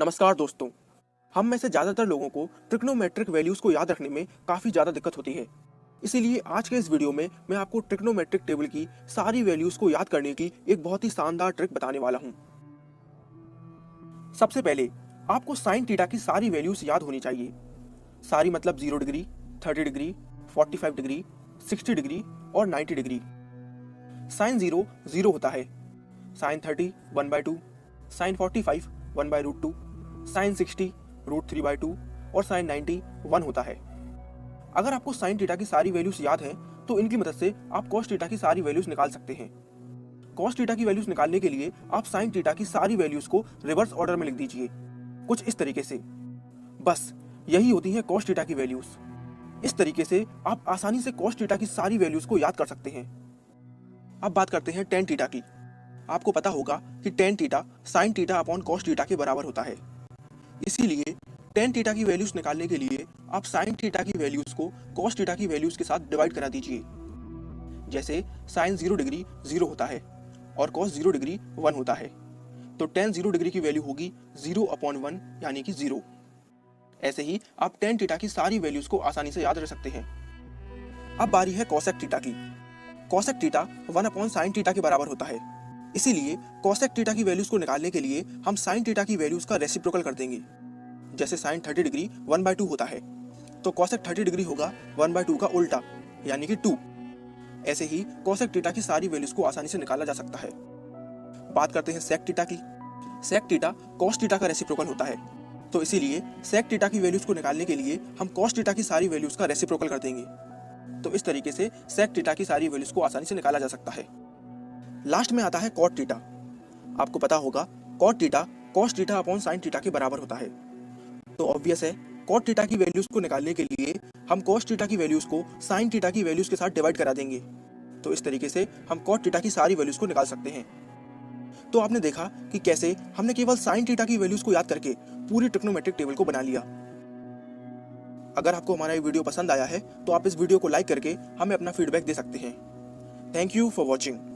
नमस्कार दोस्तों। हम में से ज़्यादातर लोगों को ट्रिग्नोमेट्रिक वैल्यूज़ को याद रखने में काफ़ी ज़्यादा दिक्कत होती है। इसीलिए आज के इस वीडियो में मैं आपको ट्रिग्नोमेट्रिक टेबल की सारी वैल्यूज़ को याद करने की एक बहुत ही शानदार ट्रिक बताने वाला हूँ। सबसे पहले आपको साइन थीटा की सारी वैल्यूज़ याद होनी चाहिए। सारी मतलब 0 डिग्री, 30 डिग्री, 45 डिग्री, 60 डिग्री और 90 डिग्री। साइन 0 0 होता है, साइन 30 1/2, साइन 45 1/√2, साइन 60 √3/2 और साइन 90 1 होता है। अगर आपको साइन थीटा की सारी वैल्यूज याद हैं तो इनकी मदद से आप कॉस थीटा की सारी वैल्यूज निकाल सकते हैं। कॉस थीटा की वैल्यूज निकालने के लिए आप साइन थीटा की सारी वैल्यूज को रिवर्स ऑर्डर में लिख दीजिए, कुछ इस तरीके से। बस यही होती है कॉस थीटा की वैल्यूज। इस तरीके से आप आसानी से कॉस थीटा की सारी वैल्यूज को याद कर सकते हैं। अब बात करते हैं टेन थीटा की। आपको पता होगा कि tan theta sine theta upon cos theta के बराबर होता है। इसीलिए टेन थीटा की वैल्यूज निकालने के लिए आप साइन थीटा की वैल्यूज को कॉस थीटा की वैल्यूज के साथ डिवाइड करा दीजिए। जैसे साइन 0 डिग्री 0 होता है और कॉस 0 डिग्री 1 होता है, तो टेन 0 डिग्री की वैल्यू होगी 0/1 यानी कि 0। ऐसे ही आप टेन थीटा की सारी वैल्यूज को आसानी से याद रख सकते हैं। अब बारी है कॉसेक थीटा की। कॉसेक थीटा 1/sin थीटा के बराबर होता है। इसीलिए कॉसेक थीटा की वैल्यूज को निकालने के लिए हम साइन थीटा की वैल्यूज का रेसिप्रोकल कर देंगे। जैसे साइन 30 डिग्री 1/2 होता है, तो कॉसेक 30 डिग्री होगा 1/2 का उल्टा यानी कि 2। ऐसे ही कॉसेक थीटा की सारी वैल्यूज को आसानी से निकाला जा सकता है। बात करते हैं सेक थीटा की। सेक थीटा कॉस थीटा का रेसिप्रोकल होता है, तो इसीलिए सेक थीटा की वैल्यूज को निकालने के लिए हम कॉस थीटा की सारी वैल्यूज का रेसिप्रोकल कर देंगे। तो इस तरीके से सेक थीटा की सारी वैल्यूज को आसानी से निकाला जा सकता है। लास्ट में आता है कॉट थीटा। आपको पता होगा cot theta cos theta upon sine theta के बराबर होता है, तो ऑब्वियस है कॉट थीटा की वैल्यूज को निकालने के लिए हम कॉस थीटा की वैल्यूज को साइन थीटा की वैल्यूज के साथ डिवाइड करा देंगे। तो इस तरीके से हम कॉट थीटा की सारी वैल्यूज को निकाल सकते हैं। तो आपने देखा कि कैसे हमने केवल साइन थीटा की वैल्यूज को याद करके पूरी ट्रिग्नोमेट्रिक टेबल को बना लिया। अगर आपको हमारा ये वीडियो पसंद आया है तो आप इस वीडियो को लाइक करके हमें अपना फीडबैक दे सकते हैं। Thank you for watching.